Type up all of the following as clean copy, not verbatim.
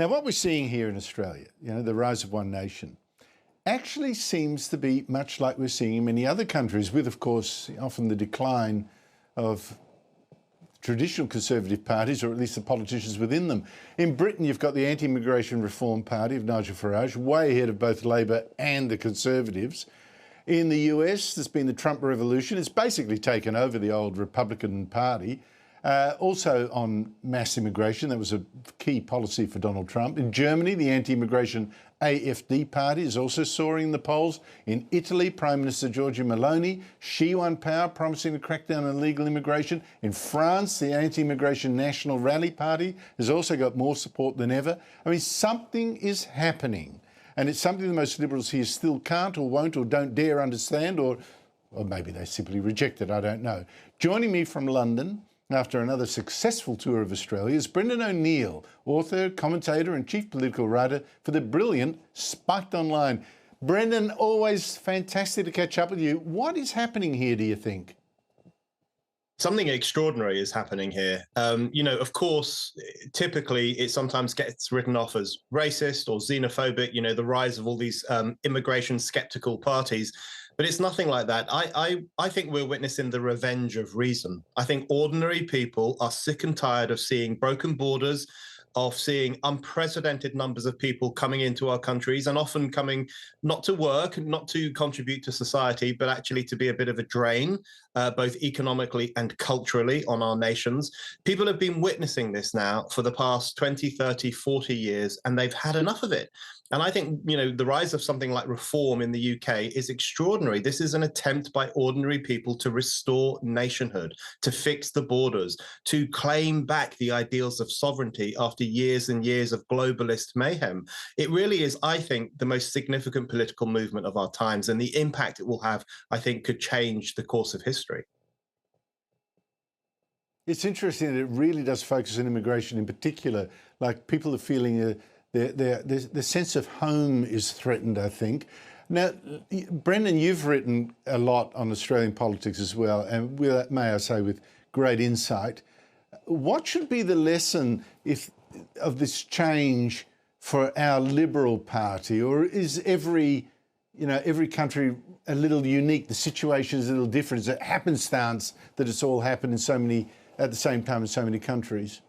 Now, what we're seeing here in Australia, the rise of one nation, actually seems to be much like we're seeing in many other countries, with, of course, often the decline of traditional conservative parties, or at least the politicians within them. In Britain, you've got the anti-immigration reform party of Nigel Farage, way ahead of both Labor and the Conservatives. In the US, there's been the Trump revolution. It's basically taken over the old Republican Party. Also on mass immigration, that was a key policy for Donald Trump. In Germany, the anti-immigration AfD party is also soaring in the polls. In Italy, Prime Minister Giorgia Meloni, she won power, promising to crack down on illegal immigration. In France, the anti-immigration National Rally Party has also got more support than ever. I mean, something is happening. And it's something the most Liberals here still can't or won't or don't dare understand, or maybe they simply reject it, I don't know. Joining me from London, after another successful tour of Australia, is Brendan O'Neill, author, commentator and chief political writer for the brilliant Spiked Online. Brendan, always fantastic to catch up with you. What is happening here, do you think? Something extraordinary is happening here. Of course, typically it sometimes gets written off as racist or xenophobic, the rise of all these immigration skeptical parties. But it's nothing like that. I think we're witnessing the revenge of reason. I think ordinary people are sick and tired of seeing broken borders, of seeing unprecedented numbers of people coming into our countries and often coming not to work, not to contribute to society, but actually to be a bit of a drain, both economically and culturally on our nations. People have been witnessing this now for the past 20, 30, 40 years, and they've had enough of it. And I think, the rise of something like reform in the UK is extraordinary. This is an attempt by ordinary people to restore nationhood, to fix the borders, to claim back the ideals of sovereignty after years and years of globalist mayhem. It really is, I think, the most significant political movement of our times, and the impact it will have, I think, could change the course of history. It's interesting that it really does focus on immigration in particular. Like, people are feeling the sense of home is threatened, I think. Now, Brendan, you've written a lot on Australian politics as well, and may I say with great insight. What should be the lesson of this change for our Liberal Party, or is every country a little unique? The situation is a little different. Is it happenstance that it's all happened at the same time in so many countries?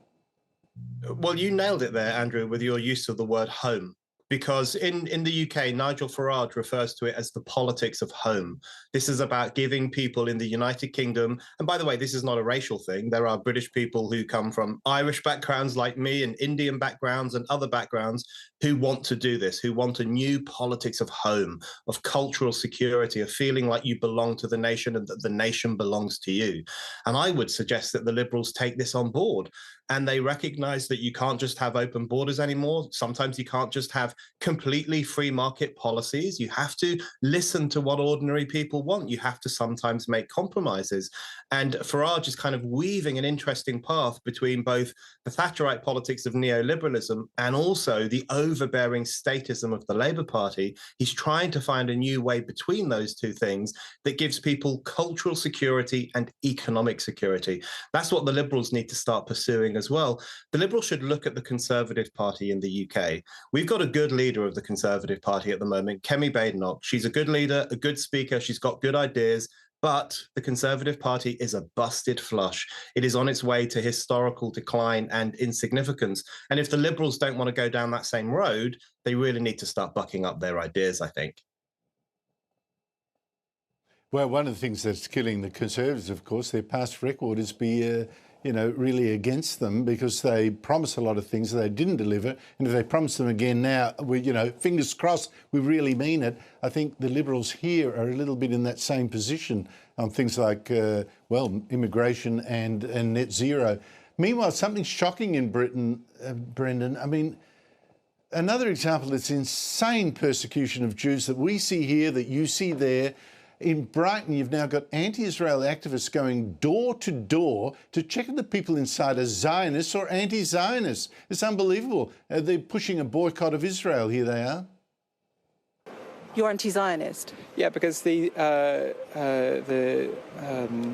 Well, you nailed it there, Andrew, with your use of the word home. Because in the UK, Nigel Farage refers to it as the politics of home. This is about giving people in the United Kingdom, and by the way, this is not a racial thing. There are British people who come from Irish backgrounds like me and Indian backgrounds and other backgrounds who want to do this, who want a new politics of home, of cultural security, of feeling like you belong to the nation and that the nation belongs to you. And I would suggest that the Liberals take this on board. And they recognise that you can't just have open borders anymore. Sometimes you can't just have completely free market policies. You have to listen to what ordinary people want. You have to sometimes make compromises. And Farage is kind of weaving an interesting path between both the Thatcherite politics of neoliberalism and also the overbearing statism of the Labour Party. He's trying to find a new way between those two things that gives people cultural security and economic security. That's what the Liberals need to start pursuing as well. The Liberals should look at the Conservative Party in the UK. We've got a good leader of the Conservative Party at the moment, Kemi Badenoch. She's a good leader, a good speaker. She's got good ideas. But the Conservative Party is a busted flush. It is on its way to historical decline and insignificance. And if the Liberals don't want to go down that same road, they really need to start bucking up their ideas, I think. Well, one of the things that's killing the Conservatives, of course, their past record is really against them, because they promise a lot of things that they didn't deliver. And if they promise them again now, fingers crossed, we really mean it. I think the Liberals here are a little bit in that same position on things like, immigration and net zero. Meanwhile, something shocking in Britain, Brendan. I mean, another example, it's insane persecution of Jews that we see here, that you see there. In Brighton, you've now got anti-Israel activists going door to door to check if the people inside are Zionists or anti-Zionists. It's unbelievable. They're pushing a boycott of Israel. Here they are. You're anti-Zionist? Yeah, because the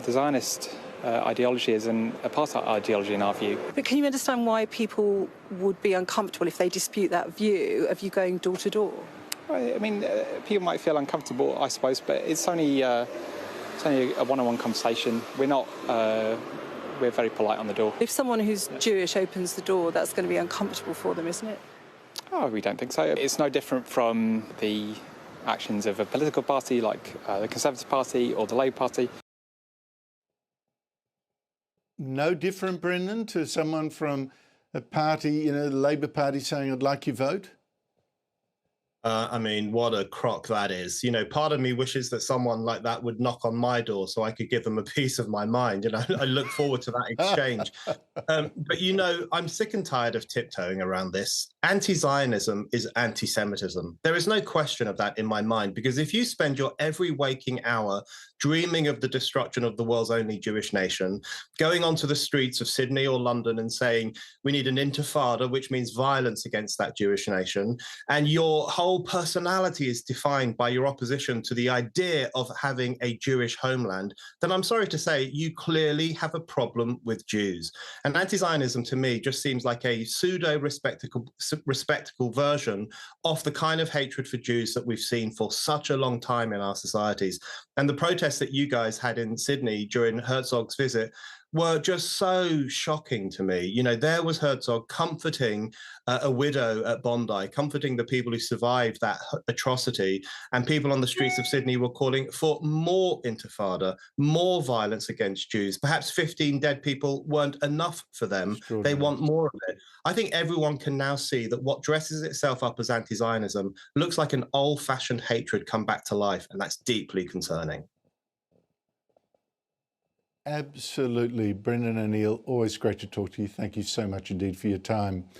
Zionist ideology is an apartheid ideology in our view. But can you understand why people would be uncomfortable if they dispute that view of you going door to door? I mean, people might feel uncomfortable, I suppose, but it's only a one-on-one conversation. We're very polite on the door. If someone who's Jewish opens the door, that's going to be uncomfortable for them, isn't it? Oh, we don't think so. It's no different from the actions of a political party like the Conservative Party or the Labour Party. No different, Brendan, to someone from a party, the Labour Party saying, I'd like your vote? I mean, what a crock that is. Part of me wishes that someone like that would knock on my door so I could give them a piece of my mind. I look forward to that exchange. But, I'm sick and tired of tiptoeing around this. Anti-Zionism is anti-Semitism. There is no question of that in my mind, because if you spend your every waking hour dreaming of the destruction of the world's only Jewish nation, going onto the streets of Sydney or London and saying we need an intifada, which means violence against that Jewish nation, and your whole personality is defined by your opposition to the idea of having a Jewish homeland, then I'm sorry to say you clearly have a problem with Jews. And anti-Zionism to me just seems like a pseudo-respectable version of the kind of hatred for Jews that we've seen for such a long time in our societies. And the protests that you guys had in Sydney during Herzog's visit were just so shocking to me. There was Herzog comforting a widow at Bondi, comforting the people who survived that atrocity, and people on the streets of Sydney were calling for more intifada, more violence against Jews. Perhaps 15 dead people weren't enough for them. They want more of it. I think everyone can now see that what dresses itself up as anti-Zionism looks like an old-fashioned hatred come back to life, and that's deeply concerning. Absolutely. Brendan O'Neill, always great to talk to you. Thank you so much indeed for your time.